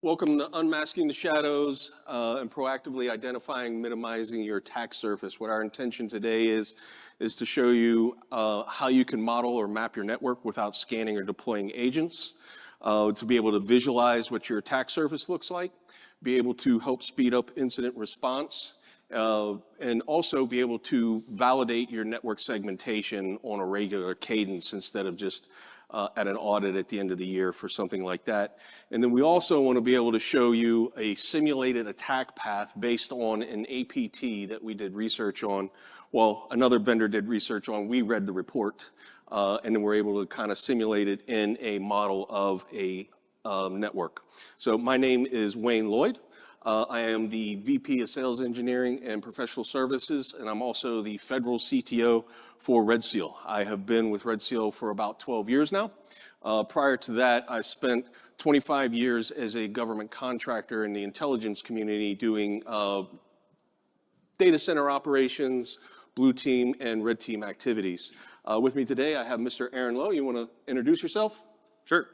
Welcome to Unmasking the Shadows and proactively identifying, minimizing your attack surface. What our intention today is to show you how you can model or map your network without scanning or deploying agents, to be able to visualize what your attack surface looks like, be able to help speed up incident response, and also be able to validate your network segmentation on a regular cadence instead of just at an audit at the end of the year for something like that. And then we also want to be able to show you a simulated attack path based on an APT that we did research on. Well, another vendor did research on, we read the report, and then we're able to kind of simulate it in a model of a network. So my name is Lloyd. I am the VP of Sales Engineering and Professional Services, and I'm also the Federal CTO for RedSeal. I have been with RedSeal for about 12 years now. Prior to that, I spent 25 years as a government contractor in the intelligence community doing data center operations, blue team, and red team activities. With me today, I have Mr. Arron Lowe. You want to introduce yourself? Sure.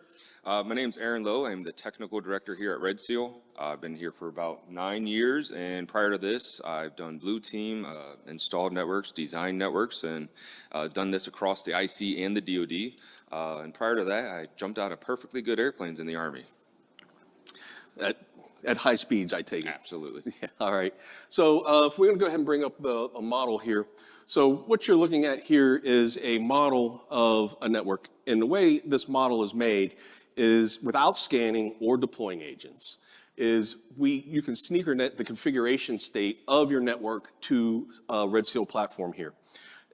My name's Arron Lowe. I'm the technical director here at RedSeal. I've been here for about 9 years, and prior to this, I've done blue team, installed networks, designed networks, and done this across the IC and the DoD. And prior to that, I jumped out of perfectly good airplanes in the Army. At high speeds, I take it. Absolutely. Yeah, all right. So if we're going to go ahead and bring up a model here. So what you're looking at here is a model of a network. And the way this model is made is without scanning or deploying agents, you can sneakernet the configuration state of your network to a RedSeal platform here.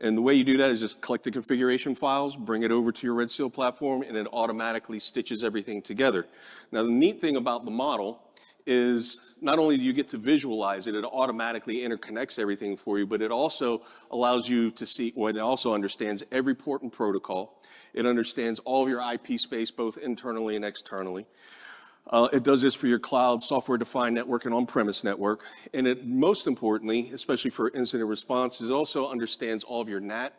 And the way you do that is just collect the configuration files, bring it over to your RedSeal platform, and it automatically stitches everything together. Now, the neat thing about the model is not only do you get to visualize it, it automatically interconnects everything for you, but it also allows you to see, well, it also understands every port and protocol. It understands all of your IP space, both internally and externally. It does this for your cloud, software-defined network, and on-premise network. And it, most importantly, especially for incident response, it also understands all of your NAT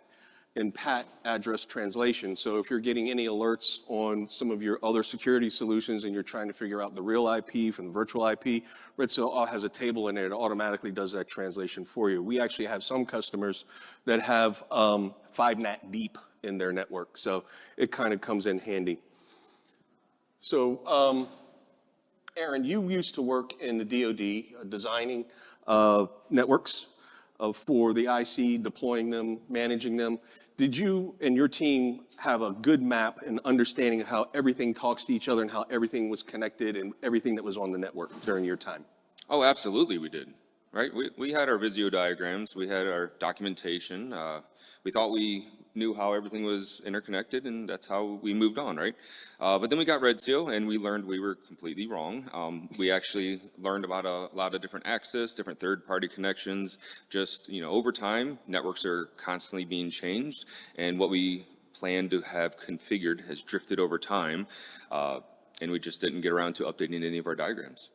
and PAT address translation. So if you're getting any alerts on some of your other security solutions and you're trying to figure out the real IP from the virtual IP, RedSeal has a table in there that automatically does that translation for you. We actually have some customers that have 5 NAT deep in their network, so it kind of comes in handy. So, Arron, you used to work in the DoD designing networks for the IC, deploying them, managing them. Did you and your team have a good map and understanding of how everything talks to each other and how everything was connected and everything that was on the network during your time? Oh, absolutely we did. Right? We had our Visio diagrams. We had our documentation. We thought we knew how everything was interconnected, and that's how we moved on, right? But then we got RedSeal, and we learned we were completely wrong. We actually learned about a lot of different access, different third-party connections. Just, over time, networks are constantly being changed, and what we planned to have configured has drifted over time, and we just didn't get around to updating any of our diagrams.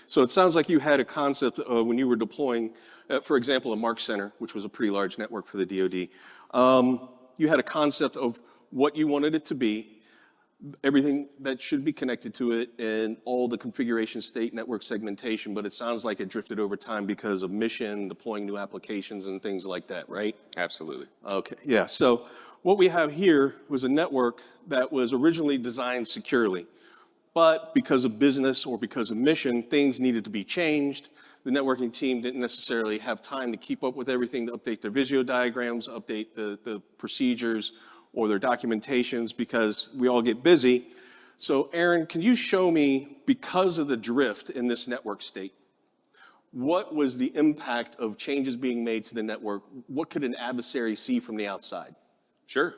So it sounds like you had a concept when you were deploying, for example, a Mark Center, which was a pretty large network for the DoD. You had a concept of what you wanted it to be, everything that should be connected to it, and all the configuration state network segmentation, but it sounds like it drifted over time because of mission, deploying new applications and things like that, right? Absolutely. Okay, yeah. So what we have here was a network that was originally designed securely. But because of business or because of mission, things needed to be changed. The networking team didn't necessarily have time to keep up with everything, to update their Visio diagrams, update the procedures or their documentations because we all get busy. So Arron, can you show me, because of the drift in this network state, what was the impact of changes being made to the network? What could an adversary see from the outside? Sure.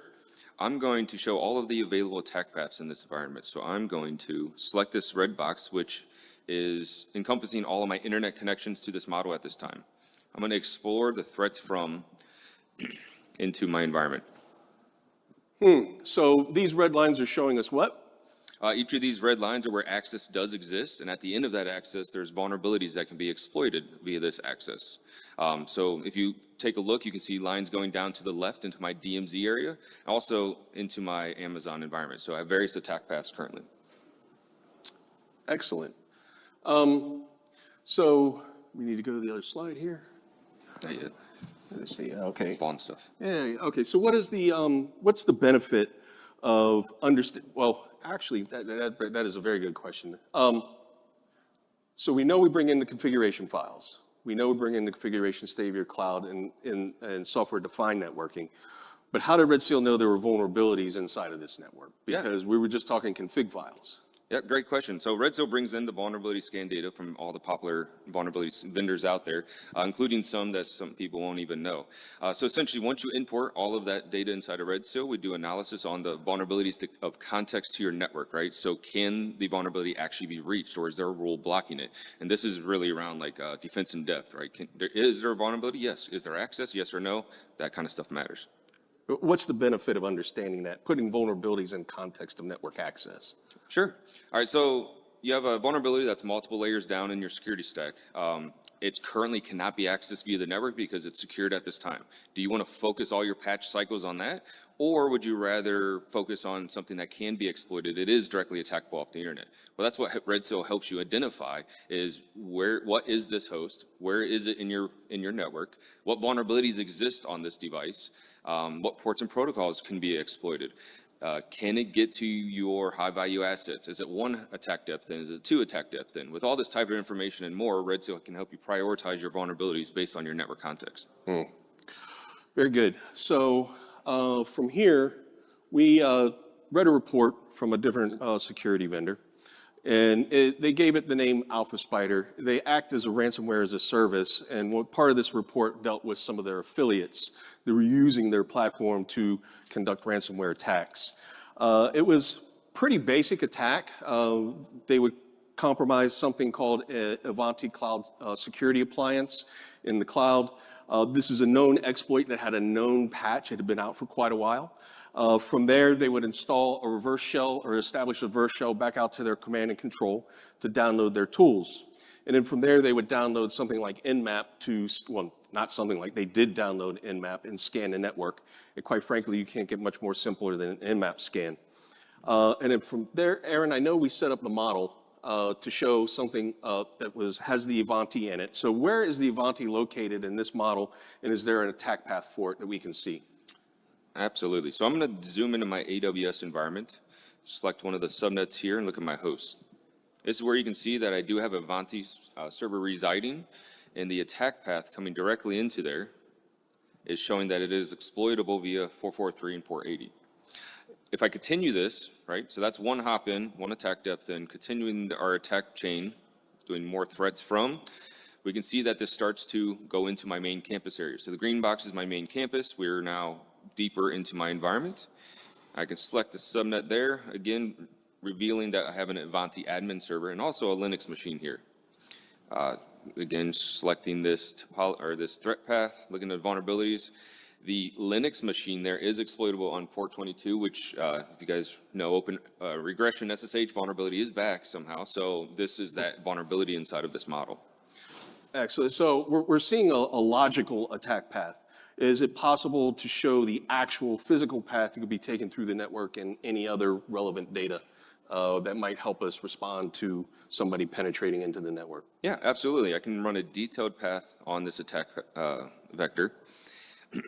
I'm going to show all of the available attack paths in this environment. So I'm going to select this red box, which is encompassing all of my internet connections to this model at this time. I'm going to explore the threats from into my environment. So these red lines are showing us what? Each of these red lines are where access does exist, and at the end of that access, there's vulnerabilities that can be exploited via this access. So if you take a look, you can see lines going down to the left into my DMZ area, also into my Amazon environment. So I have various attack paths currently. Excellent. So we need to go to the other slide here. Not yet. Let's see. Okay. Bond stuff. Yeah. Okay. So what is the what's the benefit of Well, actually, that is a very good question. So we know we bring in the configuration files. We know we bring in the configuration state of your cloud and software-defined networking. But how did RedSeal know there were vulnerabilities inside of this network? Because we were just talking config files. Yeah, great question. So RedSeal brings in the vulnerability scan data from all the popular vulnerability vendors out there, including some that some people won't even know. So essentially, once you import all of that data inside of RedSeal, we do analysis on the vulnerabilities of context to your network, right? So can the vulnerability actually be reached, or is there a rule blocking it? And this is really around like defense in depth, right? Is there a vulnerability? Yes. Is there access? Yes or no? That kind of stuff matters. What's the benefit of understanding that, putting vulnerabilities in context of network access? Sure. All right, so you have a vulnerability that's multiple layers down in your security stack. It currently cannot be accessed via the network because it's secured at this time. Do you want to focus all your patch cycles on that? Or would you rather focus on something that can be exploited? It is directly attackable off the internet. Well, that's what RedSeal helps you identify is what is this host? Where is it in your network? What vulnerabilities exist on this device? What ports and protocols can be exploited? Can it get to your high-value assets? Is it one attack depth in? Is it two attack depth in? With all this type of information and more, RedSeal can help you prioritize your vulnerabilities based on your network context. Very good. So from here, we read a report from a different security vendor, and they gave it the name Alpha Spider. They act as a ransomware as a service, and what part of this report dealt with some of their affiliates that were using their platform to conduct ransomware attacks. It was pretty basic attack. They would compromise something called Ivanti Cloud Security Appliance in the cloud. This is a known exploit that had a known patch. It had been out for quite a while. From there, they would install a reverse shell or establish a reverse shell back out to their command and control to download their tools. And then from there, they would download something like Nmap well, not something like, they did download Nmap and scan the network. And quite frankly, you can't get much more simpler than an Nmap scan. And then from there, Arron, I know we set up the model to show something that has the Ivanti in it. So where is the Ivanti located in this model, and is there an attack path for it that we can see? Absolutely. So I'm going to zoom into my AWS environment, select one of the subnets here, and look at my host. This is where you can see that I do have a Ivanti server residing, and the attack path coming directly into there is showing that it is exploitable via 443 and port 80. If I continue this, right, so that's one hop in, one attack depth in, continuing our attack chain, doing more threats from, we can see that this starts to go into my main campus area. So the green box is my main campus. We're now deeper into my environment. I can select the subnet there, again, revealing that I have an Ivanti admin server and also a Linux machine here. Again, selecting this threat path, looking at vulnerabilities. The Linux machine there is exploitable on port 22, which, if you guys know, open regression SSH vulnerability is back somehow. So this is that vulnerability inside of this model. Excellent. So we're seeing a logical attack path. Is it possible to show the actual physical path that could be taken through the network and any other relevant data that might help us respond to somebody penetrating into the network? Yeah, absolutely. I can run a detailed path on this attack vector.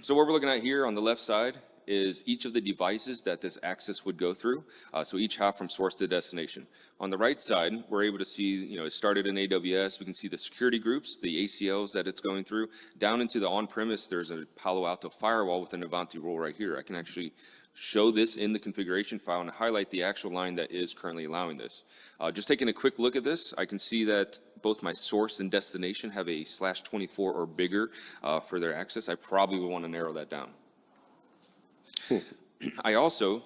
So what we're looking at here on the left side is each of the devices that this access would go through. So each hop from source to destination. On the right side, we're able to see, it started in AWS. We can see the security groups, the ACLs that it's going through. Down into the on-premise, there's a Palo Alto firewall with an Ivanti rule right here. I can actually show this in the configuration file and highlight the actual line that is currently allowing this. Just taking a quick look at this, I can see that both my source and destination have a /24 or bigger for their access. I probably would want to narrow that down. I also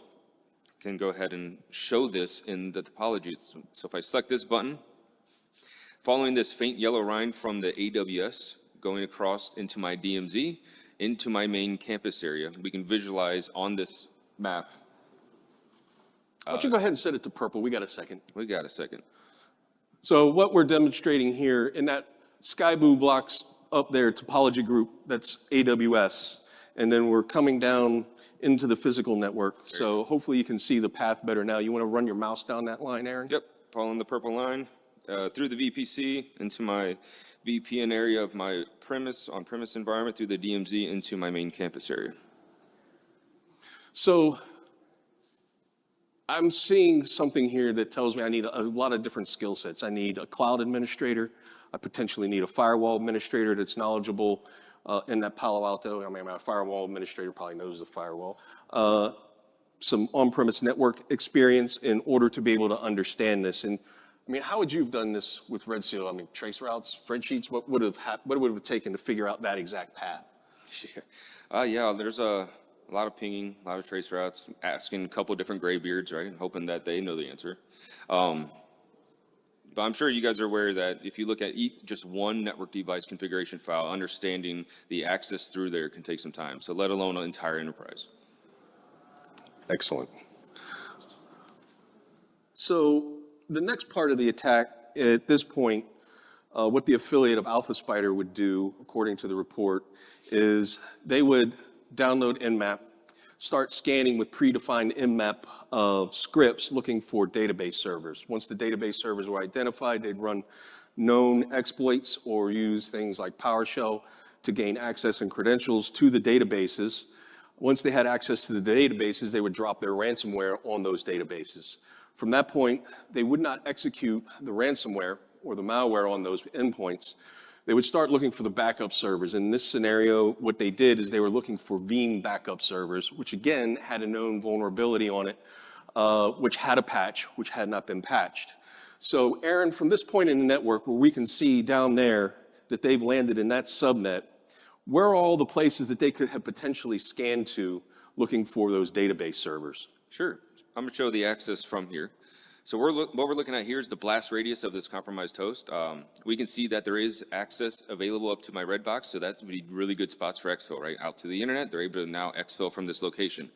can go ahead and show this in the topologies. So if I select this button, following this faint yellow line from the AWS, going across into my DMZ, into my main campus area, we can visualize on this map. Why don't you go ahead and set it to purple? We got a second. We got a second. So what we're demonstrating here in that sky blue blocks up there topology group, that's AWS. And then we're coming down into the physical network. So hopefully you can see the path better now. You want to run your mouse down that line, Arron? Yep, following the purple line, through the VPC into my VPN area of my on-premise environment, through the DMZ into my main campus area. So I'm seeing something here that tells me I need a lot of different skill sets. I need a cloud administrator. I potentially need a firewall administrator that's knowledgeable in that Palo Alto. I mean, my firewall administrator probably knows the firewall. Some on-premise network experience in order to be able to understand this. And I mean, how would you have done this with RedSeal? I mean, trace routes, spreadsheets, what would it have taken to figure out that exact path? Yeah, there's a lot of pinging, a lot of trace routes, asking a couple different graybeards, right? Hoping that they know the answer. But I'm sure you guys are aware that if you look at just one network device configuration file, understanding the access through there can take some time. So let alone an entire enterprise. Excellent. So the next part of the attack at this point, what the affiliate of Alpha Spider would do, according to the report, is they would download Nmap, start scanning with predefined Nmap scripts looking for database servers. Once the database servers were identified, they'd run known exploits or use things like PowerShell to gain access and credentials to the databases. Once they had access to the databases, they would drop their ransomware on those databases. From that point, they would not execute the ransomware or the malware on those endpoints. They would start looking for the backup servers. In this scenario, what they did is they were looking for Veeam backup servers, which again had a known vulnerability on it, which had a patch, which had not been patched. So Arron, from this point in the network where we can see down there that they've landed in that subnet, where are all the places that they could have potentially scanned to looking for those database servers? Sure. I'm going to show the access from here. So what we're looking at here is the blast radius of this compromised host. We can see that there is access available up to my red box, so that would be really good spots for exfil, right? Out to the internet, they're able to now exfil from this location.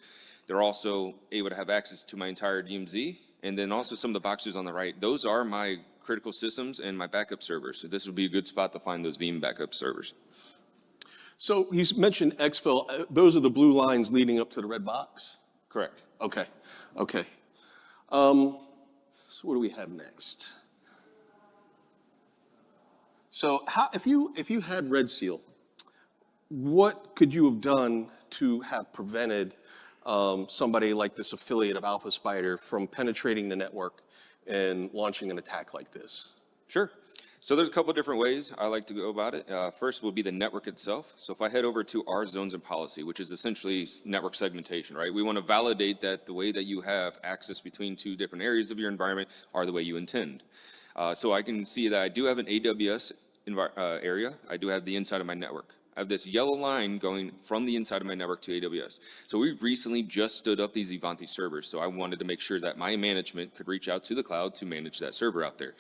They're also able to have access to my entire DMZ, and then also some of the boxes on the right. Those are my critical systems and my backup servers. So this would be a good spot to find those Veeam backup servers. So you mentioned exfil. Those are the blue lines leading up to the red box? Correct. Okay, okay. So what do we have next? So if you had RedSeal, what could you have done to have prevented somebody like this affiliate of Alpha Spider from penetrating the network and launching an attack like this? Sure. So there's a couple different ways I like to go about it. First will be the network itself. So if I head over to our zones and policy, which is essentially network segmentation, right? We want to validate that the way that you have access between two different areas of your environment are the way you intend. So I can see that I do have an AWS area. I do have the inside of my network. I have this yellow line going from the inside of my network to AWS. So we recently just stood up these Ivanti servers. So I wanted to make sure that my management could reach out to the cloud to manage that server out there.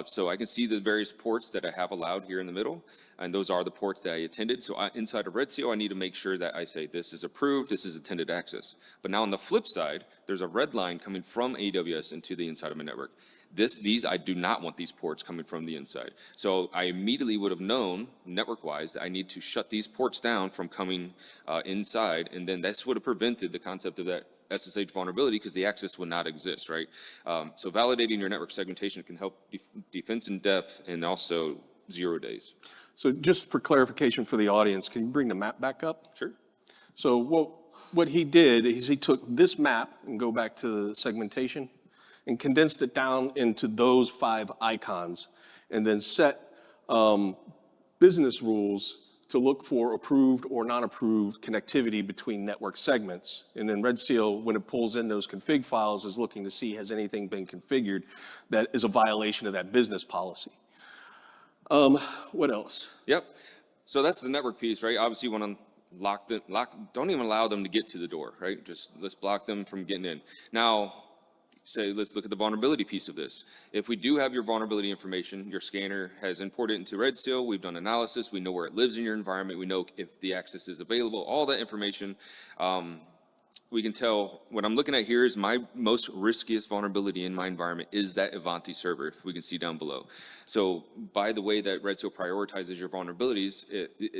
So I can see the various ports that I have allowed here in the middle. And those are the ports that I attended. So inside of RedSeal, I need to make sure that I say this is approved, this is attended access. But now on the flip side, there's a red line coming from AWS into the inside of my network. I do not want these ports coming from the inside. So I immediately would have known, network-wise, that I need to shut these ports down from coming inside, and then that's would have prevented the concept of that SSH vulnerability because the access would not exist, right? So validating your network segmentation can help defense in depth and also 0 days. So just for clarification for the audience, can you bring the map back up? Sure. So what he did is he took this map and go back to the segmentation and condensed it down into those 5 icons, and then set business rules to look for approved or non-approved connectivity between network segments. And then RedSeal, when it pulls in those config files, is looking to see has anything been configured that is a violation of that business policy. What else? Yep. So that's the network piece, right? Obviously, you want to don't even allow them to get to the door, right? Just let's block them from getting in. Now, let's look at the vulnerability piece of this. If we do have your vulnerability information, your scanner has imported it into RedSeal, we've done analysis, we know where it lives in your environment, we know if the access is available, all that information, we can tell what I'm looking at here is my most riskiest vulnerability in my environment is that Ivanti server, if we can see down below. So by the way that RedSeal prioritizes your vulnerabilities,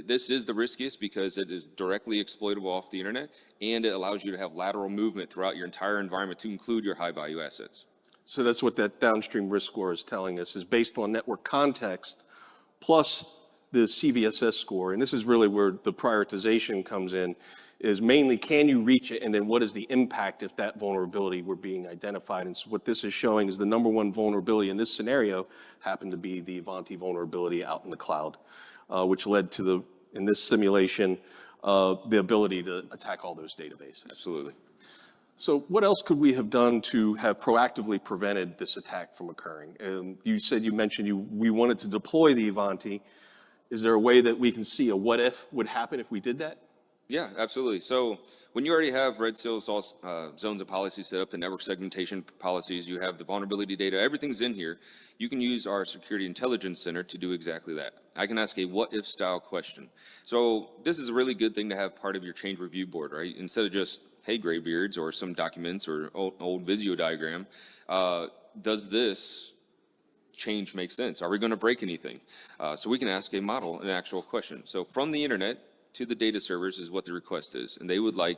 this is the riskiest because it is directly exploitable off the internet, and it allows you to have lateral movement throughout your entire environment to include your high value assets. So that's what that downstream risk score is telling us, is based on network context plus the CVSS score. And this is really where the prioritization comes in, is mainly can you reach it, and then what is the impact if that vulnerability were being identified. And so what this is showing is the number one vulnerability in this scenario happened to be the Ivanti vulnerability out in the cloud, which led to in this simulation, the ability to attack all those databases. Absolutely. So what else could we have done to have proactively prevented this attack from occurring? You mentioned we wanted to deploy the Ivanti. Is there a way that we can see a what if would happen if we did that? Yeah, absolutely. So when you already have RedSeal's zones of policy set up, the network segmentation policies, you have the vulnerability data, everything's in here. You can use our Security Intelligence Center to do exactly that. I can ask a what-if style question. So this is a really good thing to have part of your change review board, right? Instead of just, hey, graybeards, or some documents or old Visio diagram, does this change make sense? Are we going to break anything? So we can ask a model an actual question. So from the internet to the data servers is what the request is. And they would like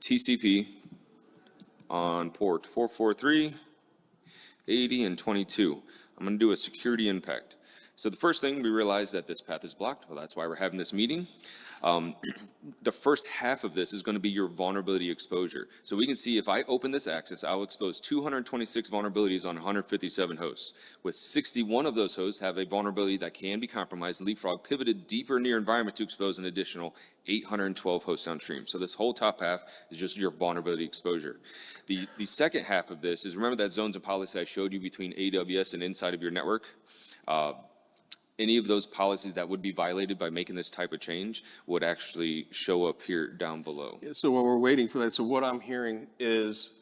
TCP on port 443, 80, and 22. I'm going to do a security impact. So the first thing, we realize that this path is blocked. Well, that's why we're having this meeting. The first half of this is going to be your vulnerability exposure. So we can see if I open this access, I'll expose 226 vulnerabilities on 157 hosts. With 61 of those hosts have a vulnerability that can be compromised. Leapfrog pivoted deeper near environment to expose an additional 812 hosts downstream. So this whole top half is just your vulnerability exposure. The second half of this is, remember that zones of policy I showed you between AWS and inside of your network? Any of those policies that would be violated by making this type of change would actually show up here down below. Yeah, so while we're waiting for that, so what I'm hearing is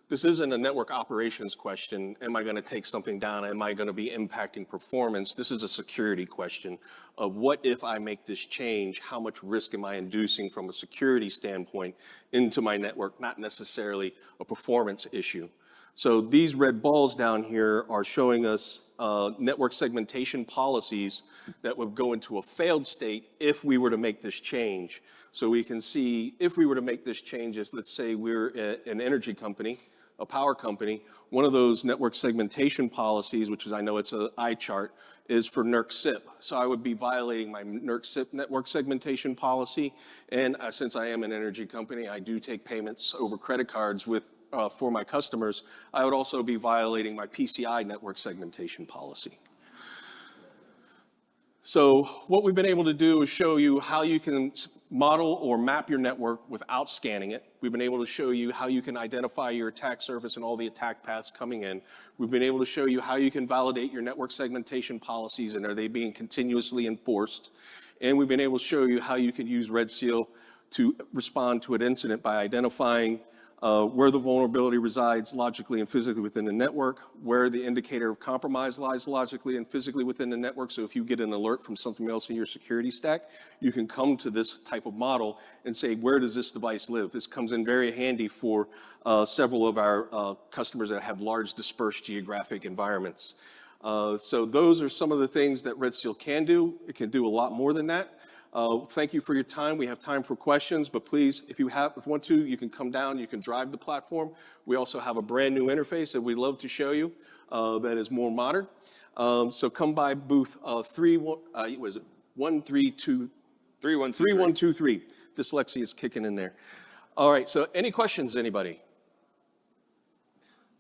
this isn't a network operations question. Am I going to take something down? Am I going to be impacting performance? This is a security question of what if I make this change? How much risk am I inducing from a security standpoint into my network, not necessarily a performance issue. So these red balls down here are showing us network segmentation policies that would go into a failed state if we were to make this change. So we can see if we were to make this change, let's say we're an energy company, a power company, one of those network segmentation policies, which is, I know it's an eye chart, is for NERC-CIP. So I would be violating my NERC-CIP network segmentation policy. And since I am an energy company, I do take payments over credit cards for my customers. I would also be violating my PCI network segmentation policy. So what we've been able to do is show you how you can model or map your network without scanning it. We've been able to show you how you can identify your attack surface and all the attack paths coming in. We've been able to show you how you can validate your network segmentation policies and are they being continuously enforced. And we've been able to show you how you can use RedSeal to respond to an incident by identifying where the vulnerability resides logically and physically within the network, where the indicator of compromise lies logically and physically within the network. So if you get an alert from something else in your security stack, you can come to this type of model and say, where does this device live? This comes in very handy for several of our customers that have large dispersed geographic environments. So those are some of the things that RedSeal can do. It can do a lot more than that. Thank you for your time. We have time for questions, but please, if you want to, you can come down, you can drive the platform. We also have a brand new interface that we'd love to show you that is more modern. So come by booth 3123. Dyslexia is kicking in there. All right, so any questions, anybody?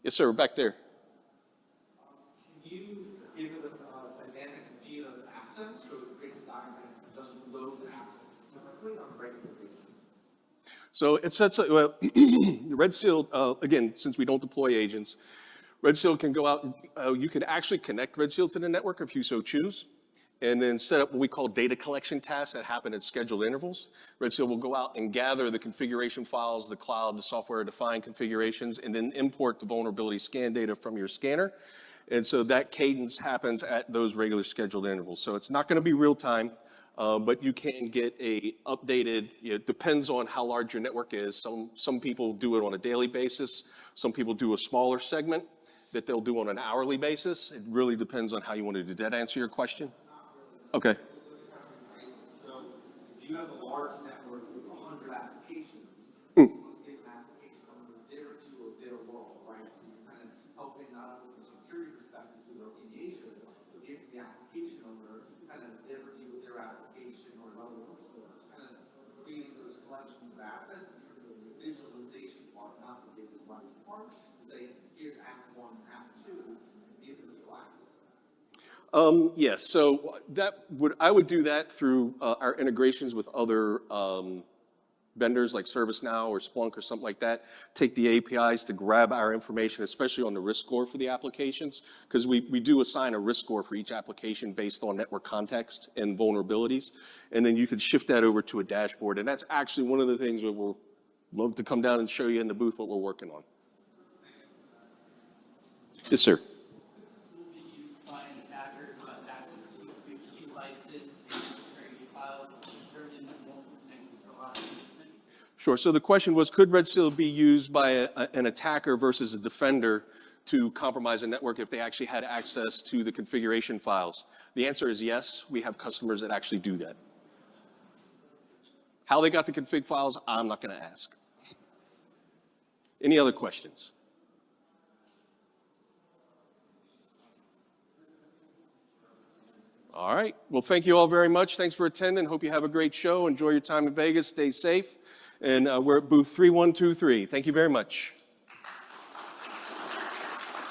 Yes, sir, back there. Can you give a dynamic view of assets, so it creates a document that just loads assets separately on breaking the region? So it sets, well, RedSeal, again, since we don't deploy agents, RedSeal can go out, you can actually connect RedSeal to the network if you so choose, and then set up what we call data collection tasks that happen at scheduled intervals. RedSeal will go out and gather the configuration files, the cloud, the software-defined configurations, and then import the vulnerability scan data from your scanner. And so that cadence happens at those regular scheduled intervals. So it's not going to be real time, but you can get a updated, it depends on how large your network is. Some people do it on a daily basis. Some people do a smaller segment that they'll do on an hourly basis. It really depends on how you want to do. Did that answer your question? Okay. So if you have a large network with 100 applications, you give an application from a bit or two a bit of world, right? So you're kind of helping application or level of source, kind of creating those collections of assets in terms of the visualization part, not the big collection part, to say, here's act one, act two, give them the access. Yes, so I would do that through our integrations with other vendors like ServiceNow or Splunk or something like that. Take the APIs to grab our information, especially on the risk score for the applications, because we do assign a risk score for each application based on network context and vulnerabilities. And then you could shift that over to a dashboard. And that's actually one of the things that we'll love to come down and show you in the booth what we're working on. Yes, sir. Will be used by an attacker to have access to a key license and security files turned into multiple things for us. Sure. So the question was, could RedSeal be used by an attacker versus a defender to compromise a network if they actually had access to the configuration files? The answer is yes. We have customers that actually do that. How they got the config files, I'm not going to ask. Any other questions? All right. Well, thank you all very much. Thanks for attending. Hope you have a great show. Enjoy your time in Vegas. Stay safe. And we're at booth 3123. Thank you very much.